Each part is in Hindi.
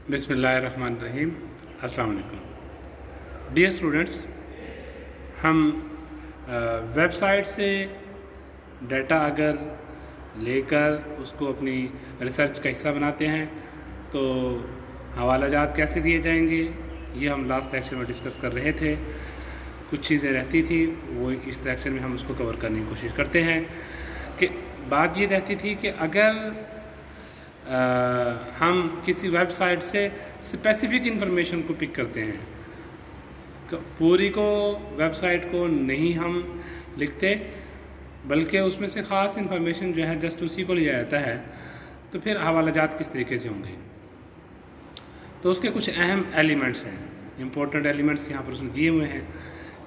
बिस्मिल्लाहिर्रहमानिर्रहीम। अस्सलाम वालेकुम डियर स्टूडेंट्स। हम वेबसाइट से डाटा अगर लेकर उसको अपनी रिसर्च का हिस्सा बनाते हैं तो हवालाजात कैसे दिए जाएंगे, ये हम लास्ट लेक्चर में डिस्कस कर रहे थे। कुछ चीज़ें रहती थी वो इस लेक्चर में हम उसको कवर करने की कोशिश करते हैं। कि बात ये रहती थी कि अगर हम किसी वेबसाइट से स्पेसिफ़िक इन्फॉर्मेशन को पिक करते हैं, पूरी को वेबसाइट को नहीं हम लिखते बल्कि उसमें से ख़ास इन्फॉर्मेशन जो है जस्ट उसी को लिया जाता है, तो फिर हवालाजात किस तरीके से होंगे। तो उसके कुछ अहम एलिमेंट्स हैं, इम्पोर्टेंट एलिमेंट्स यहाँ पर उसमें दिए हुए हैं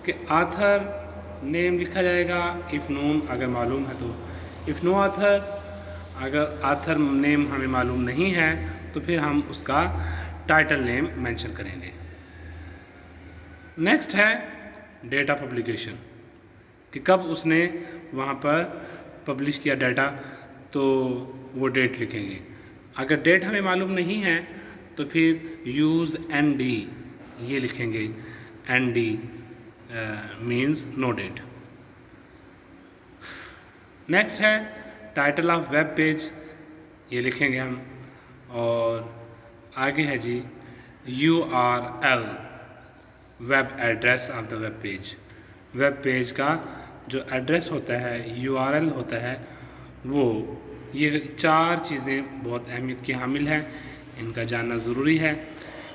कि आथर नेम लिखा जाएगा इफ़ नोन, अगर मालूम है तो। इफ़ नो आथर, अगर आथर नेम हमें मालूम नहीं है तो फिर हम उसका टाइटल नेम मेंशन करेंगे। नेक्स्ट है डेटा पब्लिकेशन, कि कब उसने वहाँ पर पब्लिश किया डाटा, तो वो डेट लिखेंगे। अगर डेट हमें मालूम नहीं है तो फिर यूज़ एन डी ये लिखेंगे। N D means no date. Next है टाइटल ऑफ वेब पेज, ये लिखेंगे हम। और आगे है जी URL, web address of the web page. Web page का जो एड्रेस होता है, URL होता है, वो ये चार चीज़ें बहुत अहमियत की हामिल हैं, इनका जानना ज़रूरी है।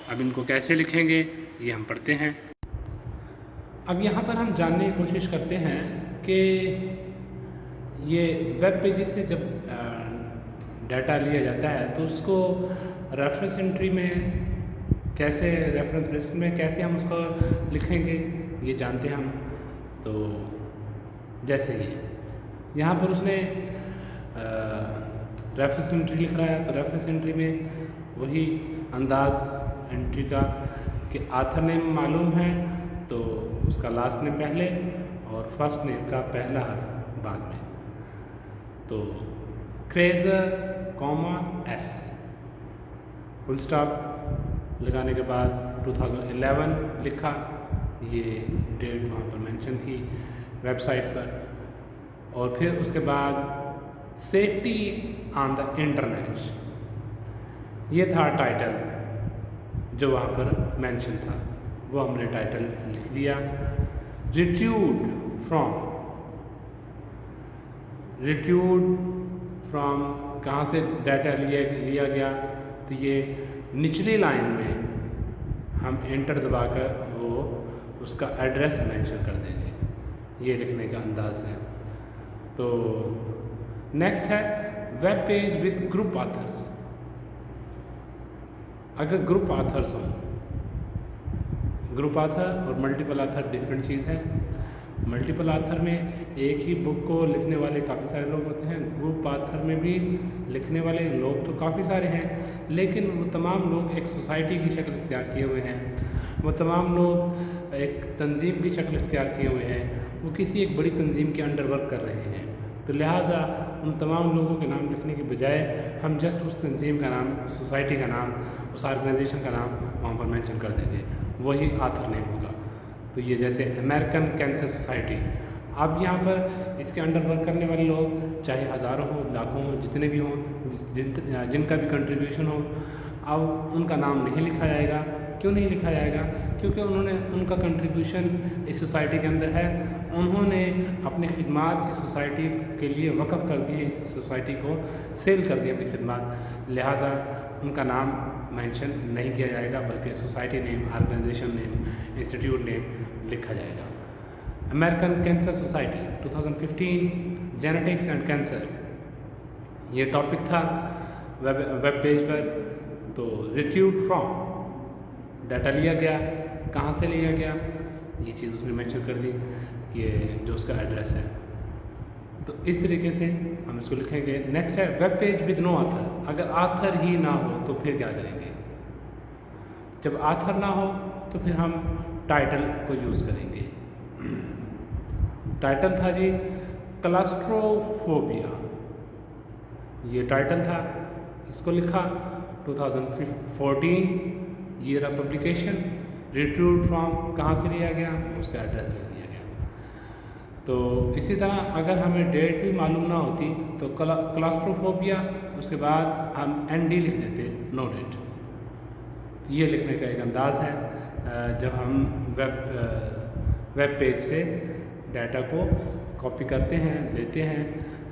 अब इनको कैसे लिखेंगे ये हम पढ़ते हैं। अब यहाँ पर हम जानने की कोशिश करते हैं कि ये वेब पेजेस से जब डाटा लिया जाता है तो उसको रेफरेंस एंट्री में कैसे, रेफरेंस लिस्ट में कैसे हम उसको लिखेंगे ये जानते हैं हम। तो जैसे ही यहाँ पर उसने रेफरेंस एंट्री लिख रहा है तो रेफरेंस एंट्री में वही अंदाज एंट्री का कि आथर नेम मालूम है तो उसका लास्ट नेम पहले और फर्स्ट नेम का पहला हर्फ बाद में। तो क्रेजर S फुल स्टॉप लगाने के बाद 2011 लिखा, ये डेट वहाँ पर मेंशन थी वेबसाइट पर। और फिर उसके बाद सेफ्टी ऑन द इंटरनेट, ये था टाइटल जो वहाँ पर मेंशन था, वो हमने टाइटल लिख दिया। रिट्यूड फ्रॉम कहाँ से डाटा लिया गया, तो ये निचली लाइन में हम एंटर दबाकर वो उसका एड्रेस मेंशन कर देंगे, ये लिखने का अंदाज है। तो नेक्स्ट है web page with group authors. अगर ग्रुप ऑथर्स हों, ग्रुप ऑथर और मल्टीपल ऑथर डिफरेंट चीज़ है। मल्टीपल ऑथर में एक ही बुक को लिखने वाले काफ़ी सारे लोग होते हैं, ग्रुप ऑथर में भी लिखने वाले लोग तो काफ़ी सारे हैं, लेकिन वो तमाम लोग एक सोसाइटी की शक्ल इख्तियार किए हुए हैं, वो तमाम लोग एक तंजीम की शक्ल इख्तियार किए हुए हैं, वो किसी एक बड़ी तंजीम के अंडर वर्क कर रहे हैं। तो लिहाजा उन तमाम लोगों के नाम लिखने की बजाय हम जस्ट उस तंजीम का नाम, उस सोसाइटी का नाम, उस ऑर्गेनाइजेशन का नाम वहाँ पर मेंशन कर देंगे, वही ऑथर नेम होगा। तो ये जैसे अमेरिकन कैंसर सोसाइटी, अब यहाँ पर इसके अंडर वर्क करने वाले लोग चाहे हज़ारों हो, लाखों हो, जितने भी हों, जिनका भी कंट्रीब्यूशन हो, अब उनका नाम नहीं लिखा जाएगा। क्यों नहीं लिखा जाएगा? क्योंकि उनका कंट्रीब्यूशन इस सोसाइटी के अंदर है, उन्होंने अपनी खिदमत इस सोसाइटी के लिए वक़्फ़ कर दी है, इस सोसाइटी को सेल कर दी अपनी खिदमत, लिहाजा उनका नाम मेंशन नहीं किया जाएगा, बल्कि society name, organisation name, institute name लिखा जाएगा। American cancer society 2015 genetics and cancer, ये टॉपिक था वेब पेज पर। तो रिट्रीव्ड फ्रॉम, डाटा लिया गया, कहाँ से लिया गया, ये चीज़ उसने मेंशन कर दी कि जो उसका एड्रेस है। तो इस तरीके से हम इसको लिखेंगे। नेक्स्ट है web page with no author. अगर ऑथर ही ना हो तो फिर क्या करेंगे? जब ऑथर ना हो तो फिर हम टाइटल को यूज़ करेंगे। टाइटल था जी क्लास्ट्रोफोबिया, ये टाइटल था, इसको लिखा 2014 year of publication, retrieved from कहाँ से लिया गया, उसका एड्रेस लिख दिया गया। तो इसी तरह अगर हमें डेट भी मालूम ना होती तो क्लास्ट्रोफोबिया, उसके बाद हम ND लिख देते, नो डेट। ये लिखने का एक अंदाज़ है जब हम वेब पेज से डाटा को कॉपी करते हैं, लेते हैं,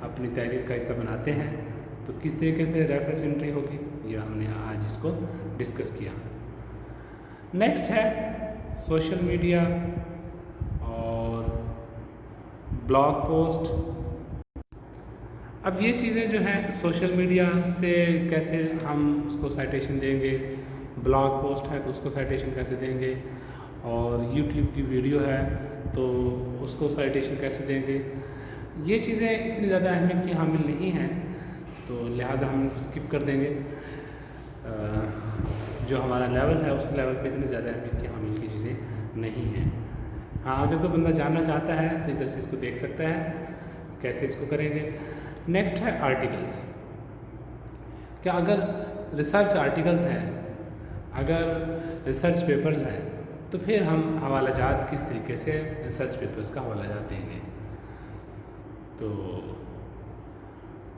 अपनी तहरीर का हिस्सा बनाते हैं, तो किस तरीके से रेफरेंस एंट्री होगी, ये हमने आज इसको डिस्कस किया। नेक्स्ट है सोशल मीडिया और ब्लॉग पोस्ट। अब ये चीज़ें जो हैं सोशल मीडिया से कैसे हम उसको साइटेशन देंगे, ब्लॉग पोस्ट है तो उसको साइटेशन कैसे देंगे, और यूट्यूब की वीडियो है तो उसको साइटेशन कैसे देंगे, ये चीज़ें इतनी ज़्यादा अहमियत की हामिल नहीं हैं, तो लिहाजा हम इनको स्किप कर देंगे। जो हमारा लेवल है उस लेवल पे इतनी ज़्यादा अहमियत की हामिल की चीज़ें नहीं हैं। हाँ, अगर कोई बंदा जानना चाहता है तो इधर से इसको देख सकता है कैसे इसको करेंगे। नेक्स्ट है आर्टिकल्स। क्या अगर रिसर्च आर्टिकल्स हैं, अगर रिसर्च पेपर्स हैं, तो फिर हम हवालाजात किस तरीके से रिसर्च पेपर्स का हवालाजात देंगे। तो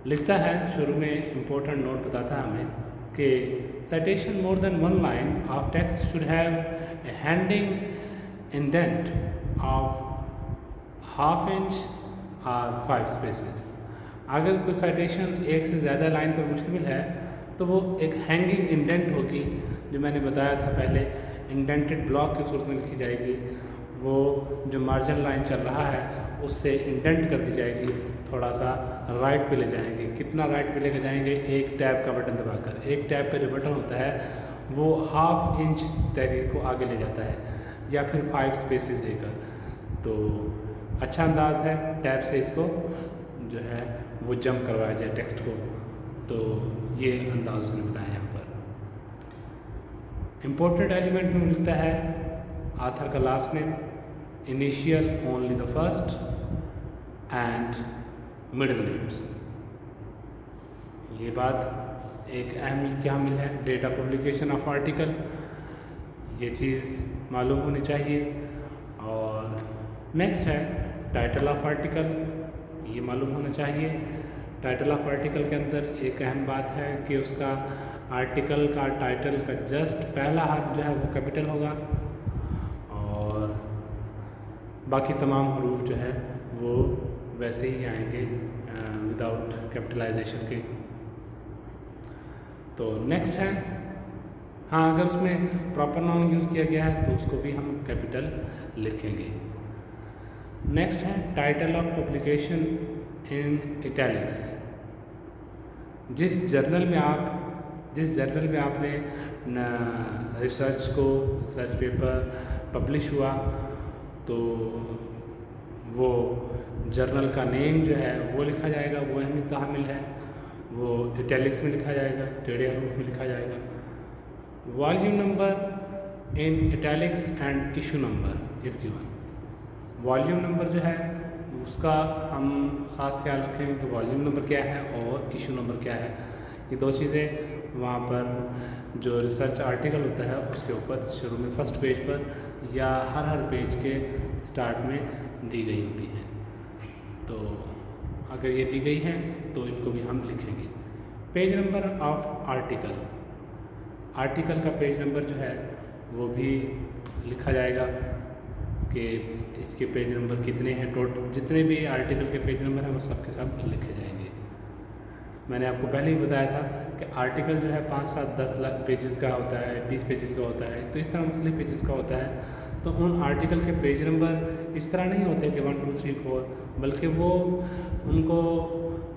लिखता है शुरू में इम्पोर्टेंट नोट बताता है हमें कि citation more than one line of text should have a handing indent of half inch और 5 स्पेसेस। अगर कोई साइटेशन एक से ज़्यादा लाइन पर मुश्तमिल है तो वो एक हैंगिंग इंडेंट होगी, जो मैंने बताया था पहले, इंडेंटेड ब्लॉक की सूरत में लिखी जाएगी। वो जो मार्जिन लाइन चल रहा है उससे इंडेंट कर दी जाएगी, थोड़ा सा राइट पे ले जाएंगे। कितना राइट पे लेकर जाएंगे, एक टैब का बटन दबाकर। एक टैब का जो बटन होता है वो ½ इंच तहरीर को आगे ले जाता है, या फिर 5 स्पेसेस देकर। तो अच्छा अंदाज़ है टैब से इसको जो है वो जंप करवाया जाए टेक्स्ट को। तो ये अंदाज़ उसने बताया यहाँ पर। इम्पोर्टेंट एलिमेंट में मिलता है आथर का last name, initial only the first and middle names. ये बात एक अहम क्या मिल है, date of publication of article, ये चीज़ मालूम होनी चाहिए। और नेक्स्ट है टाइटल ऑफ आर्टिकल, ये मालूम होना चाहिए। टाइटल ऑफ आर्टिकल के अंदर एक अहम बात है कि उसका आर्टिकल का टाइटल का जस्ट पहला हर्फ जो है वो कैपिटल होगा, और बाकी तमाम हरूफ जो है वो वैसे ही आएंगे विदाउट कैपिटलाइजेशन के। तो नेक्स्ट है, हाँ, अगर उसमें प्रॉपर नाउन यूज़ किया गया है तो उसको भी हम कैपिटल लिखेंगे। नेक्स्ट है title of publication in italics. जिस जर्नल में आपने रिसर्च पेपर पब्लिश हुआ तो वो जर्नल का नेम जो है वो लिखा जाएगा, वो अहमियत का हामिल है, वो इटैलिक्स में लिखा जाएगा, टेढ़े हरूफ में लिखा जाएगा। Volume number in italics and issue number if given. Volume number जो है उसका हम ख़ास ख्याल रखेंगे कि वॉल्यूम नंबर क्या है और इशू नंबर क्या है। ये दो चीज़ें वहाँ पर जो रिसर्च आर्टिकल होता है उसके ऊपर शुरू में फर्स्ट पेज पर या हर पेज के स्टार्ट में दी गई होती हैं। तो अगर ये दी गई हैं तो इनको भी हम लिखेंगे। पेज नंबर ऑफ आर्टिकल का पेज नंबर जो है वो भी लिखा जाएगा कि इसके पेज नंबर कितने हैं। टोटल जितने भी आर्टिकल के पेज नंबर हैं वो सब के सब लिखे जाएंगे। मैंने आपको पहले ही बताया था कि आर्टिकल जो है 5, 7, 10 पेजेस का होता है, 20 पेजेस का होता है, तो इस तरह मुख्तलिफ पेजेस का होता है। तो उन आर्टिकल के पेज नंबर इस तरह नहीं होते कि 1, 2, 3, 4, बल्कि वो उनको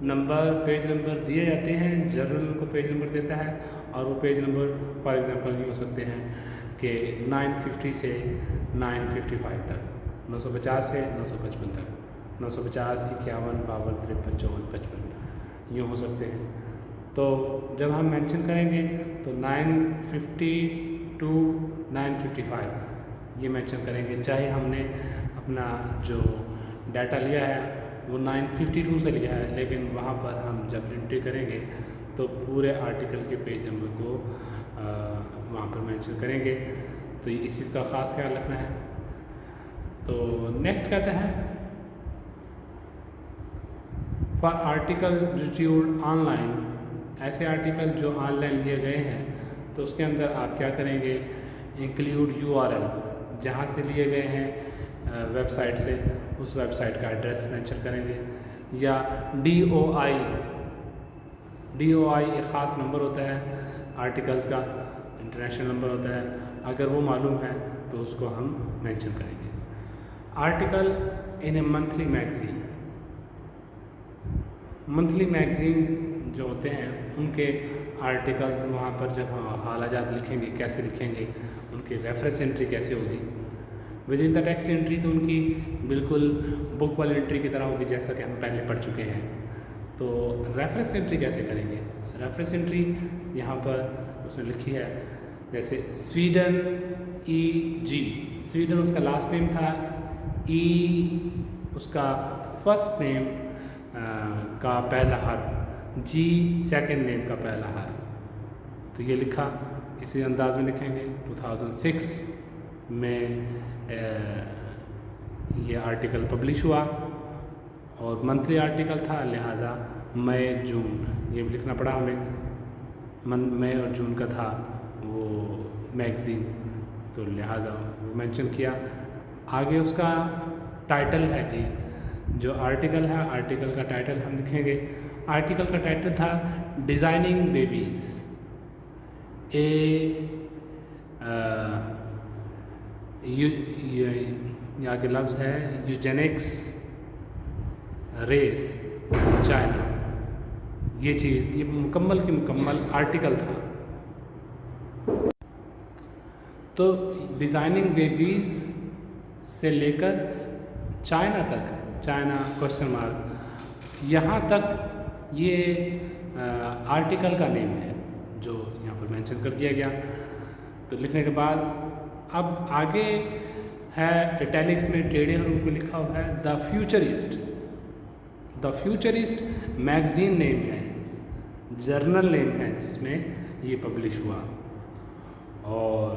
पेज नंबर दिए जाते हैं। जर्नल उनको पेज नंबर देता है और वो पेज नंबर फॉर एग्जांपल ये हो सकते हैं कि 950 से 955 तक, 950 से 955 तक, 950, 51, 52, 53, 54, 55 यूँ हो सकते हैं। तो जब हम मेंशन करेंगे तो 950 to 955 ये मेंशन करेंगे, चाहे हमने अपना जो डाटा लिया है वो 952 से लिया है, लेकिन वहाँ पर हम जब एंट्री करेंगे तो पूरे आर्टिकल के पेज नंबर को वहाँ पर मेंशन करेंगे। तो इस चीज़ का ख़ास ख्याल रखना है। तो नेक्स्ट कहता है फॉर आर्टिकल रिट्रीव्ड ऑनलाइन, ऐसे आर्टिकल जो ऑनलाइन लिए गए हैं तो उसके अंदर आप क्या करेंगे, इंक्लूड URL, जहाँ से लिए गए हैं वेबसाइट से, उस वेबसाइट का एड्रेस मेंशन करेंगे, या DOI एक ख़ास नंबर होता है आर्टिकल्स का, इंटरनेशनल नंबर होता है, अगर वो मालूम है तो उसको हम मेंशन करेंगे। Article in A monthly magazine जो होते हैं उनके आर्टिकल्स वहाँ पर जब हम हालाजात लिखेंगे, कैसे लिखेंगे, उनकी रेफरेंस एंट्री कैसे होगी with in the text entry, तो उनकी बिल्कुल बुक वाली एंट्री की तरह होगी जैसा कि हम पहले पढ़ चुके हैं। तो रेफरेंस एंट्री कैसे करेंगे, रेफरेंस एंट्री यहाँ पर उसने लिखी है, जैसे स्वीडन EG, स्वीडन उसका लास्ट नेम था, E उसका फर्स्ट नेम का पहला हर्फ, G सेकंड नेम का पहला हर्फ। तो ये लिखा, इसी अंदाज में लिखेंगे। 2006 में ये आर्टिकल पब्लिश हुआ और मंथली आर्टिकल था, लिहाजा मई जून ये लिखना पड़ा हमें, मई और जून का था वो मैगज़ीन, तो लिहाजा वो मेंशन किया। आगे उसका टाइटल है जी, जो आर्टिकल है, आर्टिकल का टाइटल हम लिखेंगे। आर्टिकल का टाइटल था डिज़ाइनिंग बेबीज़ यहाँ के लफ्ज़ है यूजेनिक्स रेस चाइना। ये चीज़, ये मुकम्मल की मुकम्मल आर्टिकल था। तो डिज़ाइनिंग बेबीज़ से लेकर चाइना तक, चाइना क्वेश्चन मार्क, यहाँ तक ये आर्टिकल का नेम है जो यहाँ पर मेंशन कर दिया गया। तो लिखने के बाद अब आगे है इटैलिक्स में टेढ़े रूप में लिखा हुआ है द फ्यूचरिस्ट मैगज़ीन नेम है, जर्नल नेम है जिसमें ये पब्लिश हुआ। और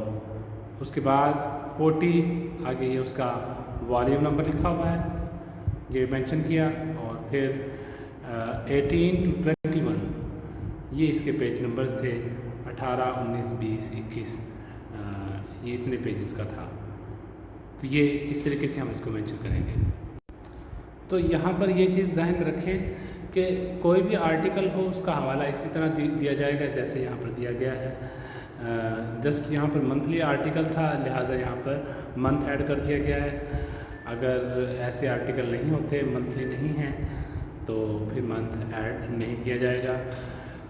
उसके बाद 40 आगे ये उसका वॉल्यूम नंबर लिखा हुआ है, ये मेंशन किया। और फिर 18 to 21 ये इसके पेज नंबर्स थे, 18, 19, 20, 21, ये इतने पेजेस का था। तो ये इस तरीके से हम इसको मेंशन करेंगे। तो यहाँ पर ये चीज़ ज़हन में रखें कि कोई भी आर्टिकल हो उसका हवाला इसी तरह दिया जाएगा जैसे यहाँ पर दिया गया है। जस्ट यहाँ पर मंथली आर्टिकल था, लिहाजा यहाँ पर मंथ ऐड कर दिया गया है। अगर ऐसे आर्टिकल नहीं होते, मंथली नहीं हैं, तो फिर मंथ ऐड नहीं किया जाएगा।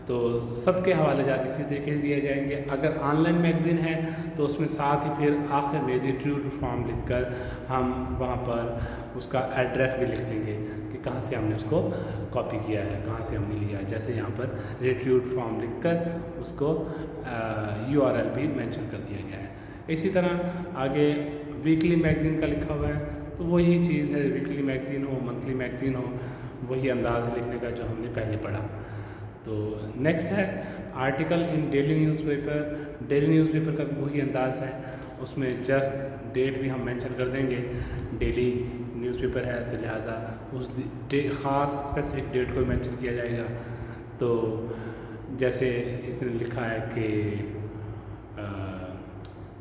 तो सबके हवाले जात इसी तरीके से दिए जाएंगे। अगर ऑनलाइन मैगज़ीन है तो उसमें साथ ही फिर आखिर में रिट्रीव्ड फॉर्म लिखकर हम वहाँ पर उसका एड्रेस भी लिख देंगे कि कहाँ से हमने उसको कॉपी किया है, कहाँ से हमने लिया है। जैसे यहाँ पर रिट्रीव्ड फॉर्म लिखकर उसको URL भी मेंशन कर दिया गया है। इसी तरह आगे वीकली मैगज़ीन का लिखा हुआ है, तो वही चीज़ है, वीकली मैगज़ीन हो, मंथली मैगज़ीन हो, वही अंदाज़ लिखने का जो हमने पहले पढ़ा। तो नेक्स्ट है article in daily newspaper. Daily newspaper का भी वही अंदाज़ है, उसमें जस्ट डेट भी हम मेंशन कर देंगे। डेली न्यूज़पेपर है तो लिहाजा उस ख़ास स्पेसिफिक डेट को मेंशन किया जाएगा। तो जैसे इसने लिखा है कि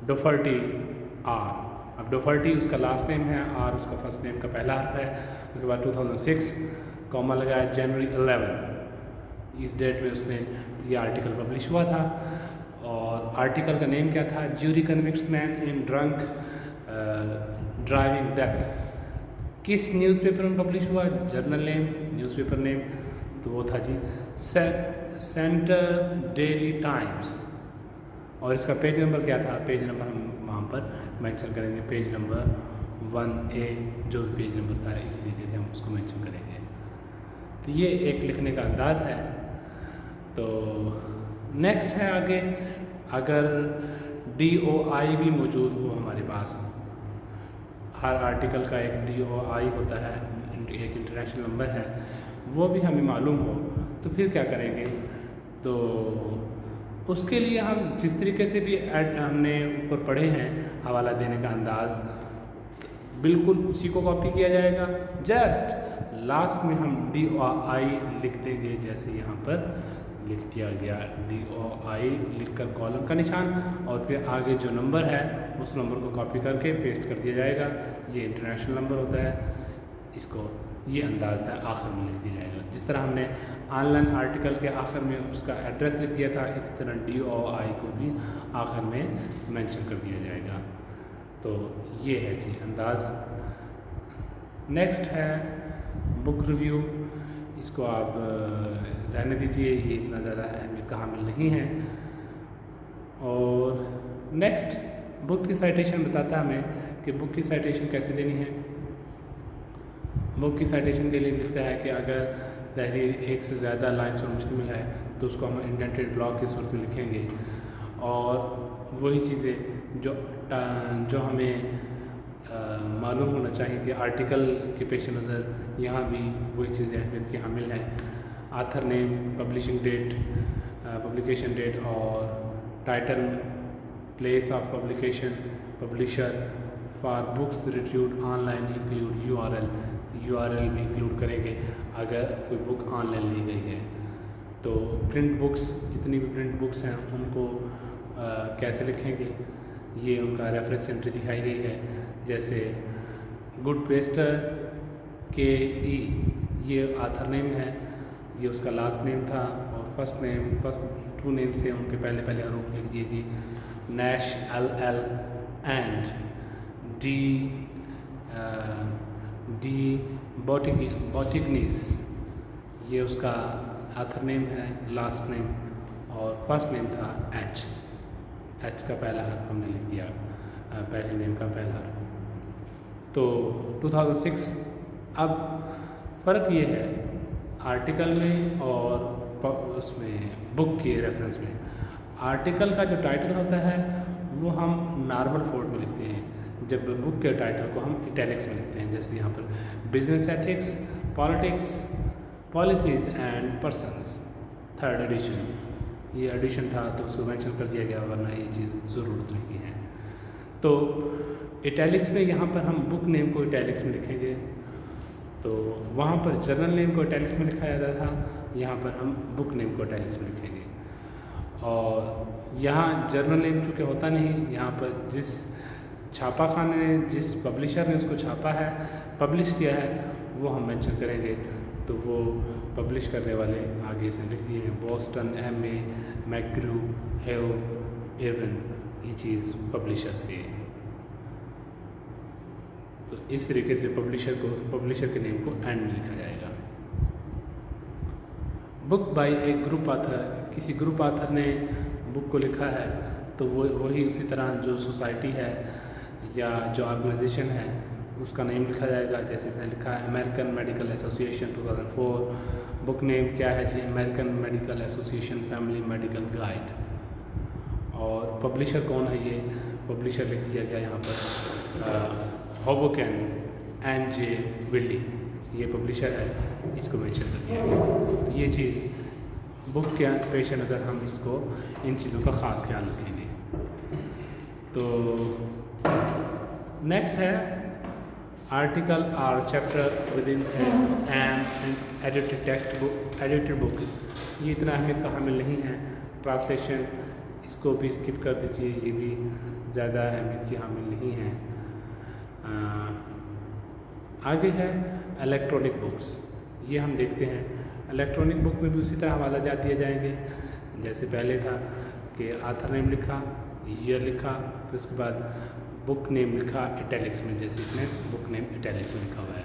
डोफर्टी R, अब डोफर्टी उसका लास्ट नेम है, R उसका फर्स्ट नेम का पहला हर्फ है। उसके बाद 2006 कॉमा लगाया जनवरी 11, इस डेट में उसने ये आर्टिकल पब्लिश हुआ था। और आर्टिकल का नेम क्या था, jury convicts man in drunk driving death. किस न्यूज़पेपर में पब्लिश हुआ, जर्नल नेम, न्यूज़पेपर नेम, तो वो था जी सेंटर डेली टाइम्स। और इसका पेज नंबर क्या था, पेज नंबर हम वहाँ पर मेंशन करेंगे, पेज नंबर 1A जो पेज नंबर था, इस तरीके से हम उसको मेंशन करेंगे। तो ये एक लिखने का अंदाज़ है। तो नेक्स्ट है आगे, अगर DOI भी मौजूद हो हमारे पास, हर आर्टिकल का एक DOI होता है, एक इंटरनेशनल नंबर है, वो भी हमें मालूम हो, तो फिर क्या करेंगे, तो उसके लिए हम जिस तरीके से भी हमने ऊपर पढ़े हैं हवाला देने का अंदाज़, बिल्कुल उसी को कॉपी किया जाएगा। जस्ट लास्ट में हम DOI लिख देंगे, जैसे यहाँ पर लिख दिया गया DOI लिख कर कॉलम का निशान, और फिर आगे जो नंबर है उस नंबर को कॉपी करके पेस्ट कर दिया जाएगा। ये इंटरनेशनल नंबर होता है, इसको ये अंदाज़ है आखिर में लिख दिया जाएगा। जिस तरह हमने ऑनलाइन आर्टिकल के आखिर में उसका एड्रेस लिख दिया था, इसी तरह DOI को भी आखिर में मेंशन कर दिया जाएगा। तो ये है जी अंदाज़। नेक्स्ट है बुक रिव्यू। इसको आप रहने दीजिए, ये इतना ज़्यादा अहमियत का हामिल नहीं है। और नेक्स्ट बुक की साइटेशन बताता है हमें कि बुक की साइटेशन कैसे देनी है। बुक की साइटेशन के लिए लिखता है कि अगर तहरीर एक से ज़्यादा लाइन्स पर मुश्तमिल है तो उसको हम इंडेंटेड ब्लॉक की सूरत में लिखेंगे, और वही चीज़ें जो हमें मालूम होना चाहिए कि आर्टिकल के पेश नज़र यहाँ भी वही चीज़ें अहमियत की हामिल हैं। Author name, publishing date, publication date और title, place of publication, publisher. For books retrieved online include URL भी इंक्लूड करेंगे अगर कोई बुक ऑनलाइन ली गई है। तो प्रिंट बुक्स, जितनी भी प्रिंट बुक्स हैं उनको कैसे लिखेंगे, ये उनका रेफरेंस एंट्री दिखाई गई है। जैसे गुड पेस्टर KE, ये आथर नेम है, ये उसका लास्ट नेम था, और फर्स्ट 2 नेम से उनके पहले हरूफ लिख दिए गए। नैश LL एंड D बॉटिगनीस, ये उसका आथर नेम है, लास्ट नेम, और फर्स्ट नेम था H का पहला हर्फ हमने लिख दिया, पहले नेम का पहला हर्फ। तो 2006। अब फ़र्क ये है आर्टिकल में और उसमें बुक के रेफरेंस में। आर्टिकल का जो टाइटल होता है वो हम नॉर्मल फोल्ड में लिखते हैं, जब बुक के टाइटल को हम इटैलिक्स में लिखते हैं। जैसे यहाँ पर business ethics, politics, policies and persons, 3rd edition, ये एडिशन था तो उसको मेंशन कर दिया गया, वरना ये चीज़ ज़रूरत नहीं है। तो इटैलिक्स में यहाँ पर हम बुक नेम को इटैलिक्स में लिखेंगे। तो वहाँ पर जर्नल नेम को इटैलिक्स में लिखा जाता था, यहाँ पर हम बुक नेम को इटैलिक्स में लिखेंगे। और यहाँ जर्नल नेम चूँकि होता नहीं, यहाँ पर जिस छापाखाने ने, जिस पब्लिशर ने उसको छापा है, पब्लिश किया है, वो हम मेंशन करेंगे। तो वो पब्लिश करने वाले आगे से लिख दिए हैं, बॉस्टन, MA, मैग्रू, हेव, एवन, ये चीज़ पब्लिशर थे। तो इस तरीके से पब्लिशर के नेम को एंड में लिखा जाएगा। Book by a group author, किसी ग्रुप आथर ने बुक को लिखा है तो वो वही उसी तरह जो सोसाइटी है या जो ऑर्गेनाइजेशन है उसका नेम लिखा जाएगा। जैसे इसने लिखा है American Medical Association 2004। Book name क्या है जी, American Medical Association family medical guide. और पब्लिशर कौन है, ये पब्लिशर लिख दिया गया यहाँ पर होबोकेन NJ विल्डी, ये पब्लिशर है, इसको मेंशन कर दिया गया। तो ये चीज़ बुक के पेश नज़र हम इसको, इन चीज़ों का ख़ास ख्याल रखेंगे। तो नेक्स्ट है आर्टिकल और chapter with in an edited text book, edited book, ये इतना अहमियत का हामिल नहीं है। ट्रांसलेशन इसको भी स्किप कर दीजिए, ये भी ज़्यादा अहमियत की हामिल नहीं है। आगे है इलेक्ट्रॉनिक बुक्स, ये हम देखते हैं। इलेक्ट्रॉनिक बुक में भी उसी तरह हवाला जात दिए जाएंगे जैसे पहले था कि आथर नेम लिखा, ईयर लिखा, फिर उसके बाद बुक नेम लिखा इटैलिक्स में, जैसे इसमें बुक नेम इटैलिक्स में लिखा हुआ है।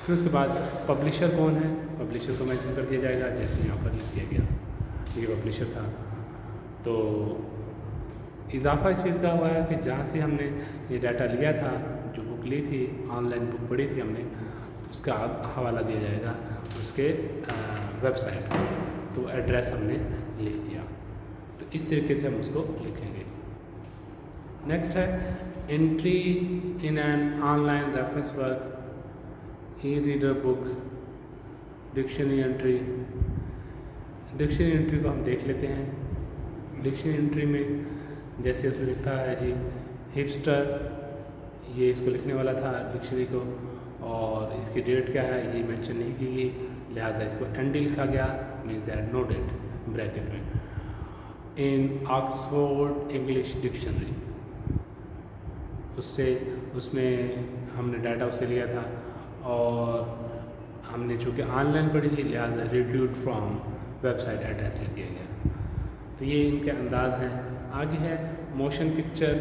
फिर उसके बाद पब्लिशर कौन है, पब्लिशर को मेंशन कर दिया जाएगा, जैसे यहाँ पर लिख दिया गया ये पब्लिशर था। तो इजाफा इस चीज़ का हुआ है कि जहाँ से हमने ये डाटा लिया था, जो बुक ली थी, ऑनलाइन बुक पढ़ी थी हमने, तो उसका हवाला दिया जाएगा उसके वेबसाइट को। तो एड्रेस हमने लिख दिया, तो इस तरीके से हम उसको लिखेंगे। नेक्स्ट है entry in an online reference work, e reader book, dictionary entry, dictionary entry को हम देख लेते हैं। डिक्शनरी एंट्री में जैसे उसमें लिखता है जी हिपस्टर, ये इसको लिखने वाला था डिक्शनरी को, और इसकी डेट क्या है ये मेंशन नहीं की गई, लिहाजा इसको एनडी लिखा गया, means that no date bracket में। इन ऑक्सफोर्ड इंग्लिश डिक्शनरी, उसमें हमने डाटा उससे लिया था, और हमने चूँकि ऑनलाइन पढ़ी थी लिहाजा रिट्रीव्ड फ्रॉम वेबसाइट एड्रेस लिख दिया गया। तो ये इनके अंदाज हैं। आगे है मोशन पिक्चर,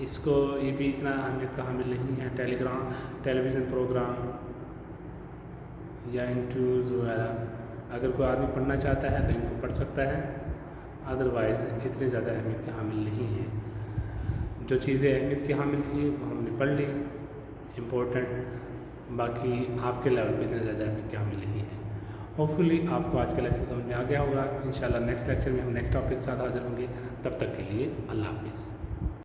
इसको ये भी इतना अहमियत का हामिल नहीं है। टेलीविज़न प्रोग्राम या इंटरव्यूज़ वगैरह, अगर कोई आदमी पढ़ना चाहता है तो इनको पढ़ सकता है, अदरवाइज़ इतनी ज़्यादा अहमियत के हामिल नहीं है। जो चीज़ें अहमियत की हामिल थी वो हमने पढ़ ली, इम्पोर्टेंट, बाकी आपके लेवल पे इतने ज़्यादा अहमियत के हामिल नहीं है। होपफुली आपको आज का लेक्चर समझ में आ गया होगा। इंशाल्लाह नेक्स्ट लेक्चर में हम नेक्स्ट टॉपिक के साथ हाजिर होंगे। तब तक के लिए अल्लाह हाफिज़।